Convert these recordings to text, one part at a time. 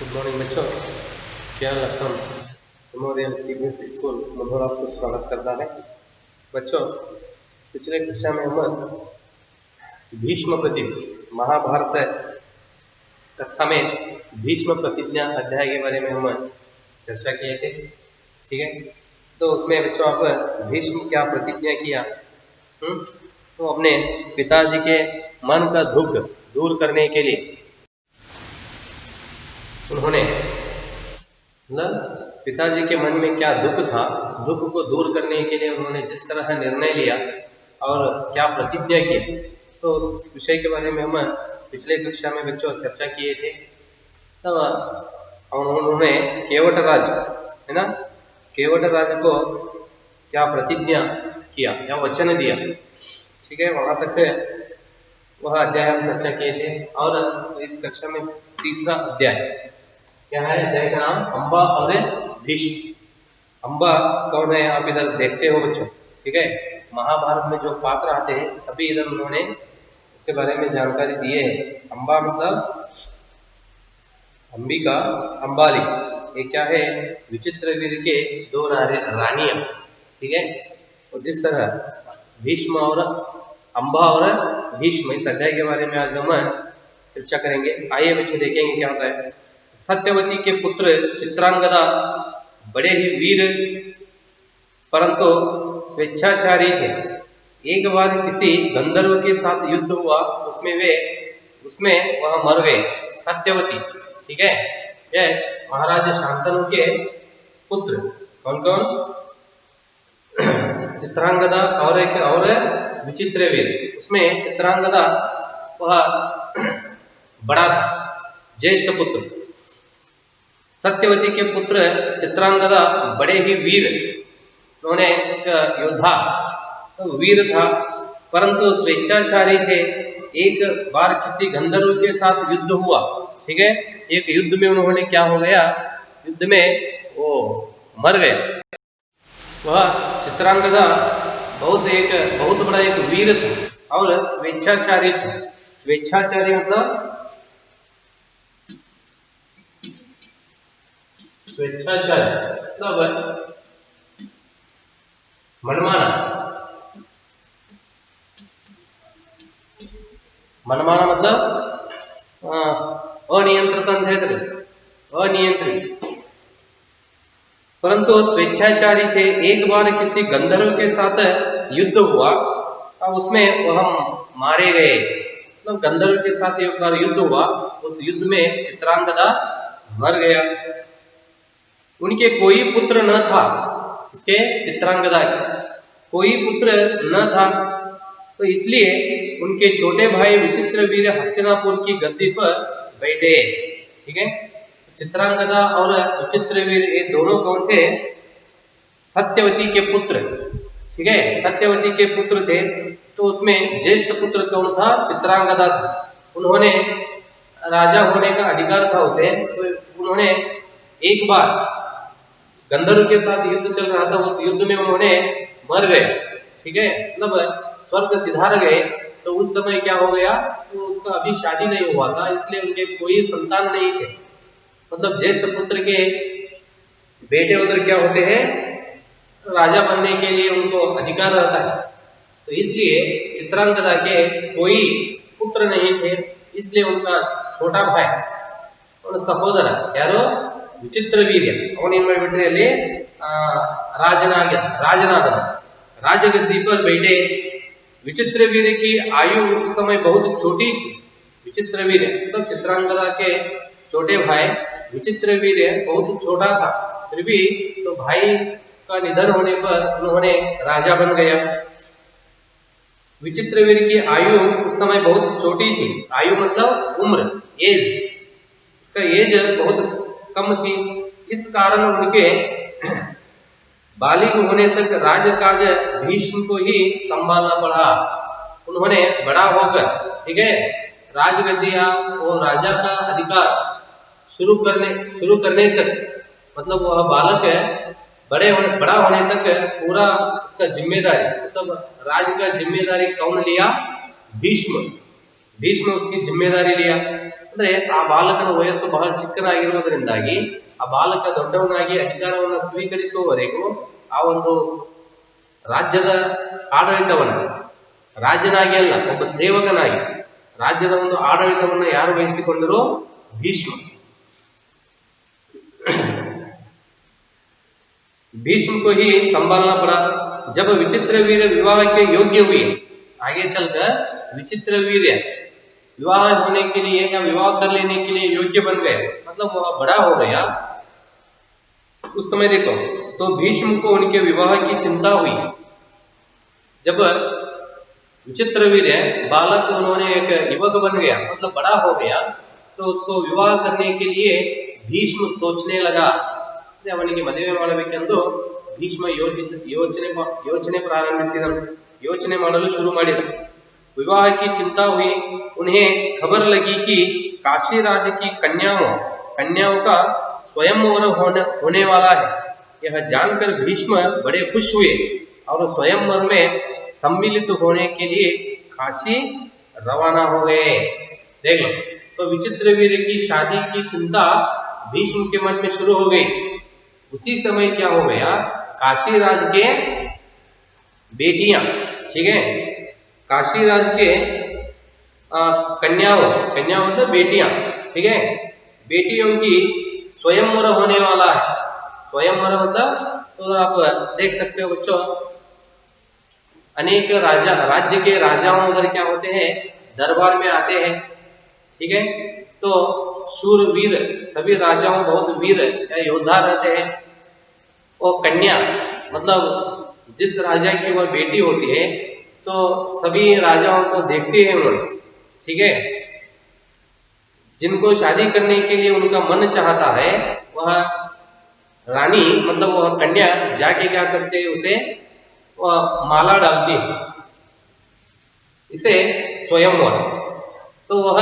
Good morning बच्चों, क्या Lucknow memorial CBSE school मधुर आपको स्वागत करता है। बच्चों, पिछले कक्षा में हम भीष्म प्रतिज्ञा महाभारत कथा में भीष्म प्रतिज्ञा अध्याय के बारे में हम चर्चा किए थे। ठीक है, तो उसमें बच्चों आप भीष्म क्या प्रतिज्ञा किया, तो अपने पिताजी के मन का दुख दूर करने के लिए उन्होंने पिताजी के मन में क्या दुख था, उस दुख को दूर करने के लिए उन्होंने जिस तरह निर्णय लिया और क्या प्रतिज्ञा की, तो उस विषय के बारे में हम पिछले कक्षा में बच्चों चर्चा किए थे। तब उन्होंने केवट राज है ना, केवट राज को क्या प्रतिज्ञा किया, क्या वचन दिया। ठीक है, वहां तक वह अध्याय हम चर्चा किए थे। और इस कक्षा में तीसरा अध्याय क्या है, अध्याय का नाम अंबा और भीष्म। अंबा कौन है, आप इधर देखते हो बच्चों। ठीक है, महाभारत में जो पात्र आते हैं सभी इधर उन्होंने उसके बारे में जानकारी दिए है। अंबा मतलब अंबिका, अंबाली, ये क्या है, विचित्रवीर के दो रानियां। ठीक है, और जिस तरह भीष्म और अंबा और भीष्म, इस अध्याय के बारे में आज हम चर्चा करेंगे। आइए बच्चे देखेंगे क्या होता है। सत्यवती के पुत्र चित्रांगदा बड़े ही वीर परंतु स्वेच्छाचारी थे। एक बार किसी गंधर्व के साथ युद्ध हुआ, उसमें वह मर गए। सत्यवती, ठीक है, यह महाराज शांतनु के पुत्र। कौन कौन, चित्रांगदा और एक और विचित्रवीर। उसमें चित्रांगदा वह बड़ा था, ज्येष्ठ पुत्र। सत्यवती के पुत्र चित्रांगदा बड़े ही वीर, उन्होंने योद्धा तो वीर था परंतु स्वेच्छाचारी थे। एक बार किसी गंधर्व के साथ युद्ध हुआ। ठीक है, एक युद्ध में उन्होंने क्या हो गया, युद्ध में वो मर गए। वह चित्रांगदा बहुत बड़ा एक वीर था और स्वेच्छाचारी था। स्वेच्छाचारी मतलब स्वेच्छाचारी मतलब मनमाना, मनमाना मतलब अनियंत्रित, अनियंत्रित परंतु स्वेच्छाचारी थे। एक बार किसी गंधर्व के साथ युद्ध हुआ और उसमें वह मारे गए। मतलब गंधर्व के साथ एक बार युद्ध हुआ, उस युद्ध में चित्रांगदा मर गया। उनके कोई पुत्र न था, इसके चित्रांगदा के कोई पुत्र न था, तो इसलिए उनके छोटे भाई विचित्रवीर हस्तिनापुर की गद्दी पर बैठे। ठीक है, चित्रांगदा और विचित्रवीर ये दोनों कौन थे, सत्यवती के पुत्र। ठीक है, सत्यवती के पुत्र थे। तो उसमें ज्येष्ठ पुत्र कौन था, चित्रांगदा था। उन्होंने राजा होने का अधिकार था उसे, तो उन्होंने एक बार गंधर्व के साथ युद्ध चल रहा था, उस युद्ध में उन्होंने मर गए। ठीक है, मतलब स्वर्ग सिधार गए। तो उस समय क्या हो गया, तो उसका अभी शादी नहीं हुआ था, इसलिए उनके कोई संतान नहीं थे। मतलब ज्येष्ठ पुत्र के बेटे उधर क्या होते हैं, राजा बनने के लिए उनको अधिकार रहता है। तो इसलिए चित्रांगदा के कोई पुत्र नहीं थे, इसलिए उनका छोटा भाई और सहोदर यारो विचित्रवीर बिट्रे राजनागन राजगद्दी पर बैठे। विचित्रवीर की आयु उस समय बहुत छोटी थी। विचित्रवीर मतलब चित्रांगदा के छोटे भाई विचित्रवीर बहुत छोटा था, फिर भी तो भाई का निधन होने पर उन्होंने राजा बन गया। विचित्रवीर की आयु उस समय बहुत छोटी थी। आयु मतलब उम्र, एज, उसका एज बहुत कम थी। इस कारण उनके बालिग होने तक राजकाज भीष्म को ही संभालना पड़ा। उन्होंने बड़ा होकर, ठीक है, राजगद्दियां और राजा का अधिकार शुरू करने तक, मतलब वह बालक है, बड़ा होने तक पूरा उसका जिम्मेदारी, मतलब राज का जिम्मेदारी कौन लिया, भीष्म। भीष्म उसकी जिम्मेदारी लिया। ಅಂದ್ರೆ ಆ ಬಾಲಕನ ವಯಸ್ಸು ಬಹಳ ಚಿಕ್ಕನಾಗಿರುವುದರಿಂದಾಗಿ ಆ ಬಾಲಕ ದೊಡ್ಡವನಾಗಿ ಅಧಿಕಾರವನ್ನು ಸ್ವೀಕರಿಸುವವರೆಗೂ ಆ ಒಂದು ರಾಜ್ಯದ ಆಡಳಿತವನ್ನ ರಾಜನಾಗಿ ಅಲ್ಲ, ಒಬ್ಬ ಸೇವಕನಾಗಿ ರಾಜ್ಯದ ಒಂದು ಆಡಳಿತವನ್ನು ಯಾರು ವಹಿಸಿಕೊಂಡರು? ಭೀಷ್ಮ. भीष्म को ही संभालना पड़ा। जब विचित्र वीर विवाह के योग्य हुए, आगे चलकर विचित्र वीर विवाह होने के लिए या विवाह कर लेने के लिए योग्य बन गए, मतलब वह बड़ा हो गया। उस समय देखो तो भीष्म को उनके विवाह की चिंता हुई। जब विचित्र वीर बालक उन्होंने एक युवक बन गया, मतलब बड़ा हो गया, तो उसको विवाह करने के लिए भीष्म सोचने लगा। ಅವನಿಗೆ ಮದುವೆ ಮಾಡಬೇಕೆಂದು ಭೀಷ್ಮ ಯೋಚನೆ ಪ್ರಾರಂಭಿಸಿದನು, ಯೋಚನೆ ಮಾಡಲು ಶುರು ಮಾಡಿದನು। विवाह की चिंता हुई। उन्हें खबर लगी कि काशी राज की कन्याओं का स्वयंवर होने वाला है। यह जानकर भीष्म बड़े खुश हुए और स्वयंवर में सम्मिलित होने के लिए काशी रवाना हो गए। देख लो, तो विचित्र वीर की शादी की चिंता भीष्म के मन में शुरू हो गई। उसी समय क्या हो गया, काशी राज के बेटियां, ठीक है, काशी राज के कन्याओं मतलब बेटियां, ठीक है, बेटियों की स्वयंवर होने वाला है। स्वयंवर मतलब तो आप देख सकते हो बच्चों, अनेक राज्य के राजाओं उधर क्या होते हैं, दरबार में आते हैं, ठीक है। तो शूरवीर सभी राजाओं बहुत वीर या योद्धा रहते हैं। और कन्या मतलब जिस राजा की वह बेटी होती है, तो सभी राजाओं को देखते हैं उन्होंने, ठीक है। जिनको शादी करने के लिए उनका मन चाहता है, वह रानी मतलब वह कन्या जाके क्या करते हैं, उसे वह माला डालती है, इसे स्वयंवर। तो वह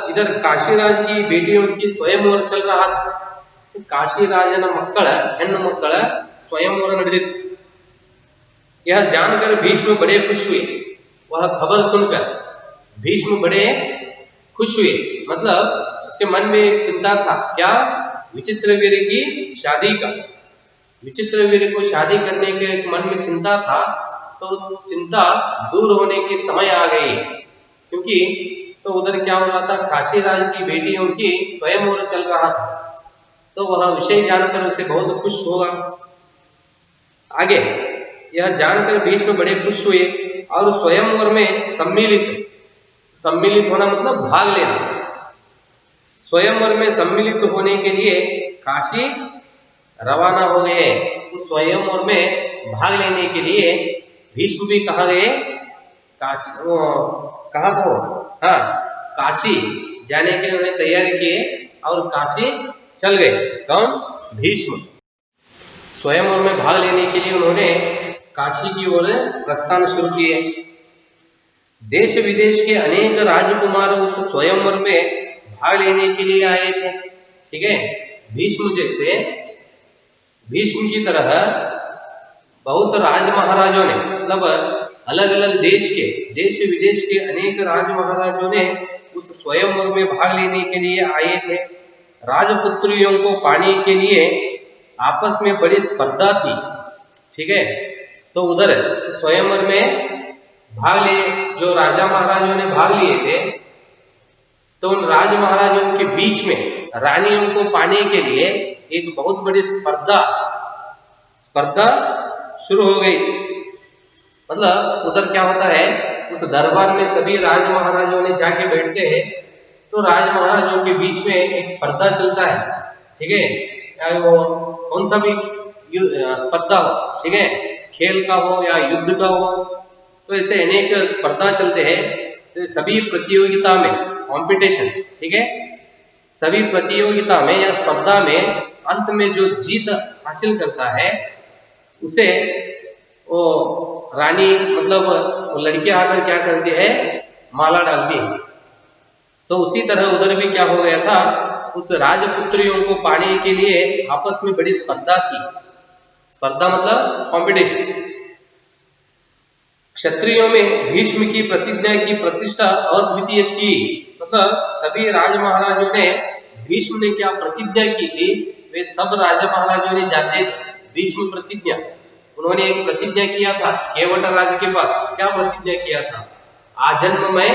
इधर काशीराज की बेटियों की स्वयंवर चल रहा था। काशीराजन मಕ್ಕಳ ಹೆಣ್ಣು ಮಕ್ಕಳ स्वयंवर ನಡೆದಿತ್ತು। यह जानकर भीष्म बड़े खुश हुए। वह खबर सुनकर भीष्म बड़े खुश हुए, मतलब उसके मन में एक चिंता था, क्या, विचित्र वीर की शादी का। विचित्र वीर को शादी करने के एक मन में चिंता था, तो उस चिंता दूर होने के समय आ गई। क्योंकि तो उधर क्या हो रहा था, काशी राज की बेटियों की स्वयंवर चल रहा था, तो वह विषय जानकर उसे बहुत खुश होगा। आगे यह जानकर भीष्म बड़े खुश हुए और स्वयंवर में सम्मिलित होना मतलब भाग लेना। स्वयंवर में सम्मिलित होने के लिए काशी रवाना हो गए। उस स्वयंवर में भाग लेने के लिए भीष्म भी कहाँ गए, काशी, कहाँ को, हाँ, काशी जाने के लिए उन्हें तैयारी किए और काशी चल गए। कौन, भीष्म। स्वयंवर में भाग लेने के लिए उन्होंने काशी की ओर प्रस्थान शुरू किए। देश विदेश के अनेक राजकुमार उस स्वयंवर में भाग लेने के लिए आए थे, ठीक है। भीष्म जैसे, भीष्म की तरह बहुत राज महाराजों ने, मतलब अलग अलग देश विदेश के अनेक राज महाराजों ने उस स्वयंवर में भाग लेने के लिए आए थे। राजपुत्रियों को पाने के लिए आपस में बड़ी स्पर्धा थी, ठीक है। तो उधर स्वयंवर में भाग लिए जो राजा महाराजों ने भाग लिए थे, तो उन राज महाराजों के बीच में रानियों को पाने के लिए एक बहुत बड़ी स्पर्धा शुरू हो गई। मतलब उधर क्या होता है, उस दरबार में सभी राज महाराजों ने जाके बैठते हैं, तो राज महाराजों के बीच में एक स्पर्धा चलता है, ठीक है। चाहे वो कौन सा भी स्पर्धा हो, ठीक है, खेल का हो या युद्ध का हो, तो ऐसे अनेक स्पर्धा चलते हैं। तो सभी प्रतियोगिता में कंपटीशन, ठीक है, सभी प्रतियोगिता में या स्पर्धा में अंत में जो जीत हासिल करता है उसे वो रानी मतलब वो लड़की आकर क्या करती है, माला डालती है। तो उसी तरह उधर भी क्या हो गया था, उस राजपुत्रियों को पाने के लिए आपस में बड़ी स्पर्धा थी। स्पर्धा मतलब कंपटीशन। क्षत्रियों में भीष्म की प्रतिज्ञा की प्रतिष्ठा अद्वितीय थी। मतलब सभी राज महाराजों ने भीष्म ने क्या प्रतिज्ञा की थी वे सब राजा महाराजों ने जानते थे। भीष्म प्रतिज्ञा, उन्होंने एक प्रतिज्ञा किया था केवट राज के पास। क्या प्रतिज्ञा किया था? आजन्म मैं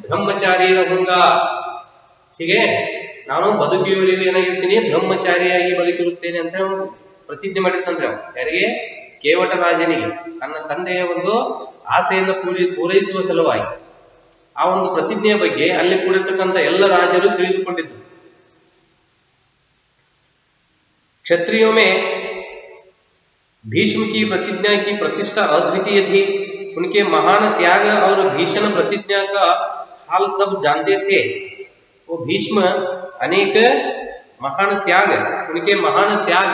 ब्रह्मचारी रहूंगा, ठीक है, ನಾನು ಬದುಕಿರುವವರೆಗೆ ಏನಾಗಿರ್ತೀನಿ ಬ್ರಹ್ಮಚಾರಿಯಾಗಿ ಬದುಕಿರುತ್ತೇನೆ ಅಂತ ಪ್ರತಿಜ್ಞೆ ಮಾಡಿರ್ತಂದ್ರೆ ಯಾರಿಗೆ? ಕೇವಟ ರಾಜನಿಗೆ, ತನ್ನ ತಂದೆಯ ಒಂದು ಆಸೆಯನ್ನು ಪೂರೈಸುವ ಸಲುವಾಗಿ ಆ ಒಂದು ಪ್ರತಿಜ್ಞೆಯ ಬಗ್ಗೆ ಅಲ್ಲಿ ಕೂಡಿರ್ತಕ್ಕಂಥ ಎಲ್ಲ ರಾಜರು ತಿಳಿದುಕೊಂಡಿದ್ದರು। क्षत्रियों में भीष्म की प्रतिज्ञा की प्रतिष्ठा अद्वितीय थी। उनके महान त्याग और भीषण प्रतिज्ञा का हाल सब जानते थे। वो भीष्म अनेक महान त्याग, उनके महान त्याग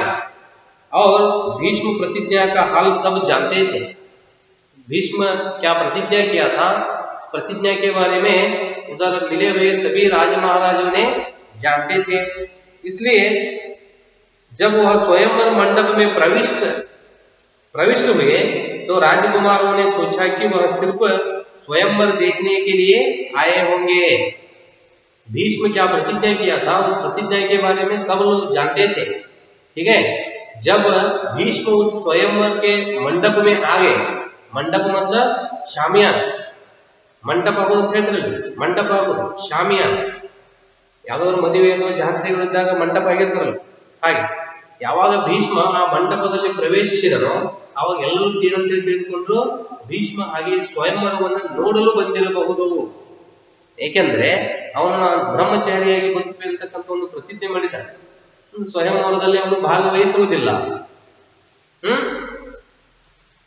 और भीष्म प्रतिज्ञा का हाल सब जानते थे। भीष्म क्या प्रतिज्ञा किया था, प्रतिज्ञा के बारे में उधर मिले हुए सभी राज महाराजों ने जानते थे। इसलिए जब वह स्वयंवर मंडप में प्रविष्ट हुए तो राजकुमारों ने सोचा कि वह सिर्फ स्वयंवर देखने के लिए आए होंगे। भीष्म क्या प्रतिज्ञा किया था उस प्रतिज्ञा के बारे में सब लोग जानते थे, ठीक है। जब भीष्म उस स्वयंवर के मंडप में आ गए, मंडप मतलब शामियान, ಮಂಟಪ ಆಗೋದು ಅಂತ ಹೇಳ್ತಾರಲ್ಲ, ಮಂಟಪ ಆಗೋದು ಶಾಮಿಯಾನ, ಯಾವ್ದಾದ್ರು ಮದುವೆ ಅಥವಾ ಜಾತ್ರೆಗಳಿದ್ದಾಗ ಮಂಟಪ ಆಗಿರ್ತಾರಲ್ಲ ಹಾಗೆ ಯಾವಾಗ ಭೀಷ್ಮ ಆ ಮಂಟಪದಲ್ಲಿ ಪ್ರವೇಶಿಸಿದನೋ ಅವಾಗ ಎಲ್ಲರೂ ಏನಂತ ತಿಳಿದುಕೊಂಡ್ರು, ಭೀಷ್ಮ ಹಾಗೆ ಸ್ವಯಂವರವನ್ನು ನೋಡಲು ಬಂದಿರಬಹುದು, ಏಕೆಂದ್ರೆ ಅವನ ಬ್ರಹ್ಮಚಾರಿಯಾಗಿ ಬದುಕಬೇಕಂತಕ್ಕಂಥ ಒಂದು ಪ್ರತಿಜ್ಞೆ ಮಾಡಿದ್ದಾನೆ, ಸ್ವಯಂವರದಲ್ಲಿ ಅವನು ಭಾಗವಹಿಸುವುದಿಲ್ಲ।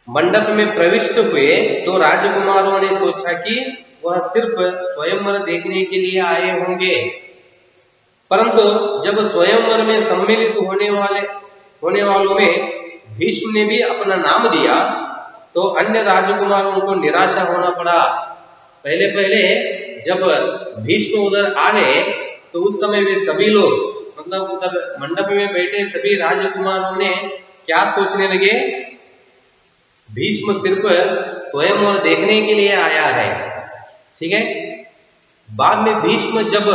मंडप में प्रविष्ट हुए तो राजकुमारों ने सोचा कि वह सिर्फ स्वयंवर देखने के लिए आए होंगे, परंतु जब स्वयंवर में सम्मिलित होने वालों में भीष्म ने भी अपना नाम दिया तो अन्य राजकुमारों को निराशा होना पड़ा। पहले जब भीष्म उधर आ गए तो उस समय वे सभी लोग, मतलब उधर मंडप में बैठे सभी राजकुमारों ने क्या सोचने लगे, भीष्म सिर्फ स्वयंवर देखने के लिए आया है, ठीक है। बाद में भीष्म जब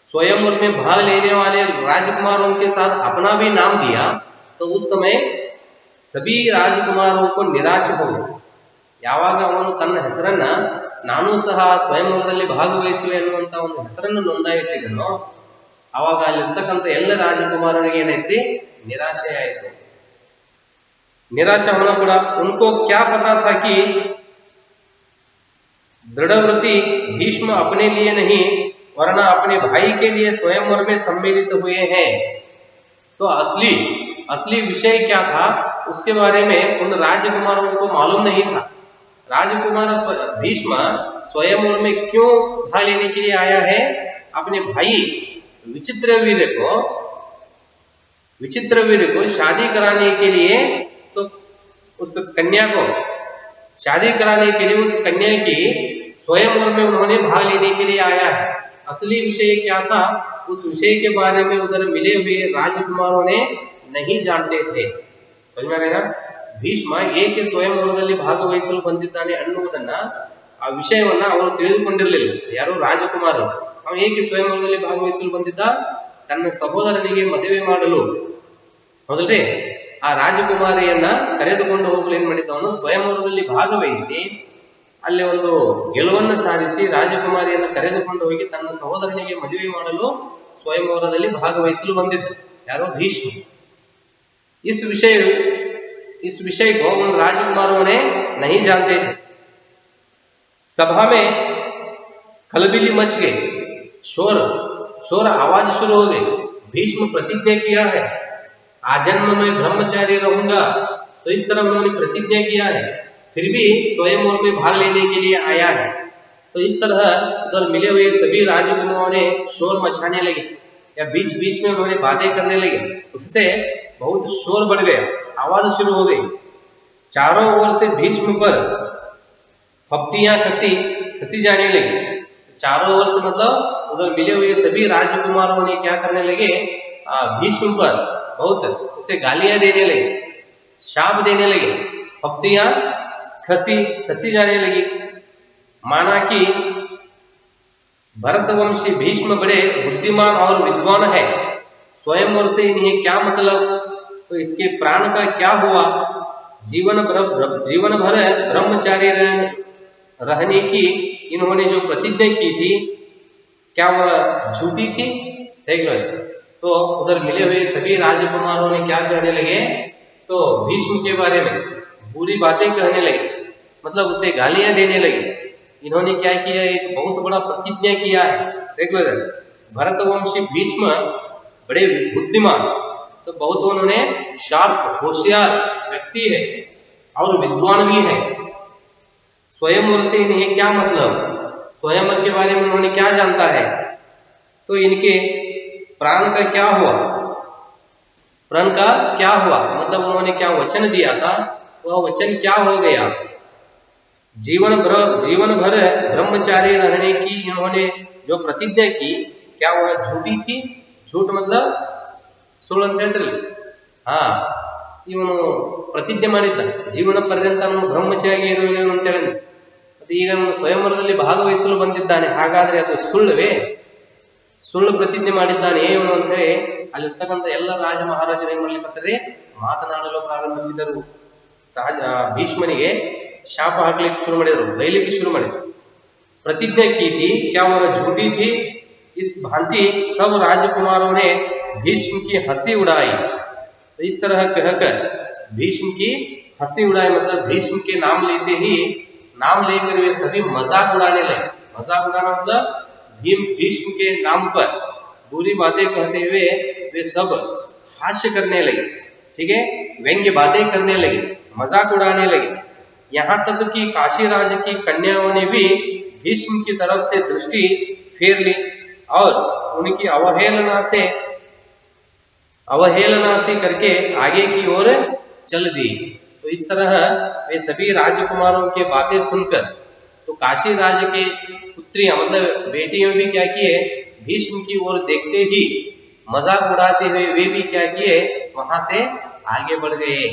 स्वयंवर में भाग लेने वाले राजकुमारों के साथ अपना भी नाम दिया तो उस समय सभी राजकुमारों को निराश हो गए। ಯಾವಾಗ ಅವನು ತನ್ನ ಹೆಸರನ್ನ ನಾನು ಸಹ ಸ್ವಯಂವರದಲ್ಲಿ ಭಾಗವಹಿಸುವೆ ಅನ್ನುವಂತ ಒಂದು ಹೆಸರನ್ನು ನೋಂದಾಯಿಸಿದನೋ ಆವಾಗ ಅಲ್ಲಿರ್ತಕ್ಕಂಥ ಎಲ್ಲ ರಾಜಕುಮಾರರಿಗೆ ಏನೈತ್ರಿ, ನಿರಾಶೆ ಆಯಿತು। निराशा होना पड़ा। उनको क्या पता था कि दृढ़व्रती भीष्म अपने लिए नहीं वरना अपने भाई के लिए स्वयंवर में सम्मिलित हुए हैं। तो असली विषय क्या था उसके बारे में उन राजकुमारों को मालूम नहीं था। राजकुमार भीष्म स्वयंवर में क्यों भाग लेने के लिए आया है, अपने भाई विचित्रवीर को शादी कराने के लिए, तो उस कन्या को शादी कराने के लिए उस कन्या की स्वयंवर में उन्होंने भाग लेने के लिए आया है। असली विषय क्या था उस विषय के बारे में उधर मिले हुए राजकुमारों ने नहीं जानते थे। समझ में आएगा? ಭೀಷ್ಮ ಏಕೆ ಸ್ವಯಂವರದಲ್ಲಿ ಭಾಗವಹಿಸಲು ಬಂದಿದ್ದಾನೆ ಅನ್ನುವುದನ್ನ ಆ ವಿಷಯವನ್ನ ಅವರು ತಿಳಿದುಕೊಂಡಿರಲಿಲ್ಲ, ಯಾರು ರಾಜಕುಮಾರರು। ಅವನು ಏಕೆ ಸ್ವಯಂವರದಲ್ಲಿ ಭಾಗವಹಿಸಲು ಬಂದಿದ್ದ, ತನ್ನ ಸಹೋದರನಿಗೆ ಮದುವೆ ಮಾಡಲು, ಹೌದಲ್ರಿ? ಆ ರಾಜಕುಮಾರಿಯನ್ನ ಕರೆದುಕೊಂಡು ಹೋಗಲು ಏನ್ ಮಾಡಿದ್ದವನು, ಸ್ವಯಂವರದಲ್ಲಿ ಭಾಗವಹಿಸಿ ಅಲ್ಲಿ ಒಂದು ಗೆಲುವನ್ನು ಸಾಧಿಸಿ ರಾಜಕುಮಾರಿಯನ್ನ ಕರೆದುಕೊಂಡು ಹೋಗಿ ತನ್ನ ಸಹೋದರನಿಗೆ ಮದುವೆ ಮಾಡಲು ಸ್ವಯಂವರದಲ್ಲಿ ಭಾಗವಹಿಸಲು ಬಂದಿದ್ದ ಯಾರೋ ಭೀಷ್ಮ। इस विषय को उन राजकुमारों ने नहीं जानते थे। सभा में खलबिली मच गई, शोर आवाज शुरू हो गई। भीष्म प्रतिज्ञा किया है, आजन्म में ब्रह्मचारी रहूंगा, तो इस तरह उन्होंने प्रतिज्ञा किया है, फिर भी स्वयंवर में भाग लेने के लिए आया है। तो इस तरह उधर मिले हुए सभी राजकुमारों ने शोर मचाने लगे या बीच बीच में उन्होंने बातें करने लगे, उससे बहुत शोर बढ़ गया, आवाज शुरू हो गई। चारों ओर से भीष्म पर फप्तियां खसी जाने लगी। चारों ओर से मतलब उधर मिले हुए सभी राजकुमारों ने क्या करने लगे, भीष्म पर बहुत उसे गालियां देने लगे, शाप देने लगे। फप्तियां खसी जाने लगी। माना कि भरतवंशी भीष्म बड़े बुद्धिमान और विद्वान है, स्वयंवर से इन्हें क्या मतलब, तो इसके प्राण का क्या हुआ, जीवन भर ब्रह्मचारी रहने की इन्होंने जो प्रतिज्ञा की थी, क्या वह झूठी थी? देख लो। तो उधर मिले हुए सभी राजकुमारों ने क्या कहने लगे, तो भीष्म के बारे में बुरी बातें कहने लगे, मतलब उसे गालियां देने लगे। इन्होंने क्या किया, एक बहुत बड़ा प्रतिज्ञा किया है। देख लो इधर, भरतवंशी भीष्म बड़े बुद्धिमान, तो बहुत उन्होंने शार्प होशियार व्यक्ति है और विद्वान भी है। स्वयंवर से इन्हें क्या मतलब, स्वयंवर के बारे में उन्होंने क्या जानता है, तो इनके प्राण का क्या हुआ, प्राण का क्या हुआ, मतलब उन्होंने क्या वचन दिया था, वह वचन क्या हो गया। जीवन भर ब्रह्मचारी रहने की इन्होंने जो प्रतिज्ञा की, क्या वह झूठी थी? झूठ मतलब सुಳ್ಳು ಅಂತ ಹೇಳ್ತಿರಲ್ಲ, ಇವನು ಪ್ರತಿಜ್ಞೆ ಮಾಡಿದ್ದ ಜೀವನ ಪರ್ಯಂತ ಅವನು ಬ್ರಹ್ಮಚಾರಿ ಇರುವನು ಅಂತ ಹೇಳಿದ. ಮತ್ತೆ ಈಗ ಅವನು ಸ್ವಯಂವರದಲ್ಲಿ ಭಾಗವಹಿಸಲು ಬಂದಿದ್ದಾನೆ, ಹಾಗಾದ್ರೆ ಅದು ಸುಳ್ಳುವೇ? ಸುಳ್ಳು ಪ್ರತಿಜ್ಞೆ ಮಾಡಿದ್ದಾನೆ ಇವನು ಅಂತ ಹೇಳಿ ಅಲ್ಲಿರ್ತಕ್ಕಂಥ ಎಲ್ಲ ರಾಜ ಮಹಾರಾಜರು ಏನ್ ಮಾಡ್ಲಿಕ್ಕೆ ಮಾತನಾಡಲು ಪ್ರಾರಂಭಿಸಿದರು. ಭೀಷ್ಮನಿಗೆ ಶಾಪ ಹಾಕ್ಲಿಕ್ಕೆ शुरू ಮಾಡಿದರು, ಬೈಲಿಕ್ಕೆ शुरू ಮಾಡಿದರು. प्रतिज्ञा की थी, क्या वह झूठी थी? इस भांति सब राजकुमारों ने भीष्म की हंसी उड़ाई। तो इस तरह कहकर भीष्म की हंसी उड़ाई, मतलब भीष्म के नाम लेते ही, नाम लेकर वे सभी मजाक उड़ाने लगे। मजाक उड़ाना मतलब भीष्म के नाम पर बुरी बातें कहते हुए वे सब हास्य करने लगे, ठीक है, व्यंग्य बातें करने लगे, मजाक उड़ाने लगे। यहाँ तक कि काशी राज की कन्याओं ने भी भीष्म की तरफ से दृष्टि फेर ली और उनकी अवहेलना से करके आगे की ओर चल दी। तो इस तरह वे सभी राजकुमारों के बातें सुनकर, तो काशी राज के पुत्रियां मतलब बेटियों भी क्या किए, भीष्म की ओर देखते ही मजाक उड़ाते हुए वे भी क्या किए, वहां से आगे बढ़ गए।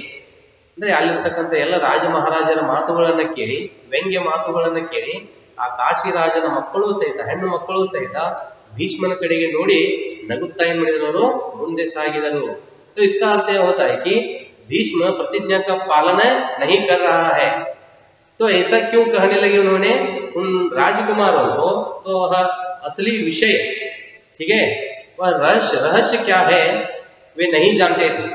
ಅಂದ್ರೆ ಅಲ್ಲಿರ್ತಕ್ಕಂಥ ಎಲ್ಲ ರಾಜ ಮಹಾರಾಜರ ಮಾತುಗಳನ್ನ ಕೇಳಿ, ವ್ಯಂಗ್ಯ ಮಾತುಗಳನ್ನ ಕೇಳಿ, ಆ ಕಾಶಿರಾಜನ ಮಕ್ಕಳು ಸಹಿತ, ಹೆಣ್ಣು ಮಕ್ಕಳು ಸಹಿತ ಭೀಷ್ಮನ ಕಡೆಗೆ ನೋಡಿ ನಗುತ್ತಾ ಏನ್ ಮಾಡಿದ್ರು, ಮುಂದೆ ಸಾಗಿದರು। तो इसका अर्थ यह होता है कि भीष्म प्रतिज्ञा का पालन नहीं कर रहा है। तो ऐसा क्यों कहने लगे उन्होंने उन राजकुमारों को, तो वह असली विषय, ठीक है, वह रहस्य क्या है वे नहीं जानते थे।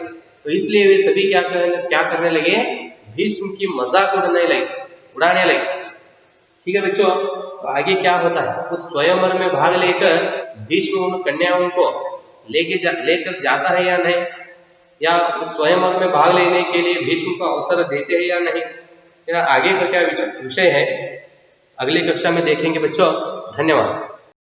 तो इसलिए वे सभी क्या करने लगे, भीष्म की मजाक उड़ाने लगे। ठीक है बच्चों, तो आगे क्या होता है, उस स्वयंवर में भाग लेकर भीष्म उन कन्याओं को लेकर जाता है या नहीं, या उस स्वयंवर में भाग लेने के लिए भीष्म को अवसर देते हैं या नहीं, आगे का क्या विषय है अगली कक्षा में देखेंगे बच्चों। धन्यवाद।